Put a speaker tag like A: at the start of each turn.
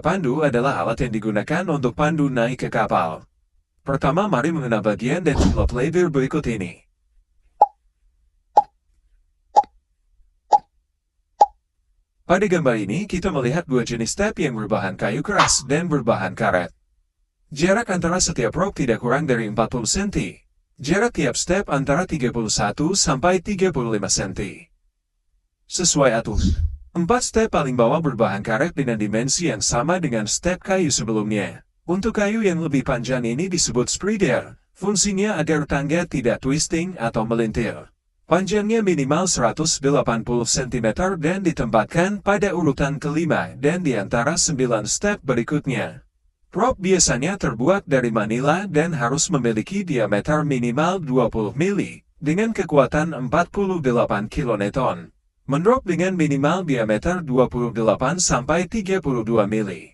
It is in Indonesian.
A: Pandu adalah alat yang digunakan untuk pandu naik ke kapal. Pertama, mari mengenal bagian dan jumlah lever berikut ini. Pada gambar ini, kita melihat dua jenis step yang berbahan kayu keras dan berbahan karet. Jarak antara setiap rok tidak kurang dari 40 cm. Jarak tiap step antara 31 sampai 35 cm. Sesuai aturan, 4 step paling bawah berbahan karet dengan dimensi yang sama dengan step kayu sebelumnya. Untuk kayu yang lebih panjang ini disebut spreader. Fungsinya agar tangga tidak twisting atau melintir. Panjangnya minimal 180 cm dan ditempatkan pada urutan kelima dan di antara 9 step berikutnya. Prop biasanya terbuat dari manila dan harus memiliki diameter minimal 20 mili dengan kekuatan 48 kN. Mendrop dengan minimal diameter 28 sampai 32 mili.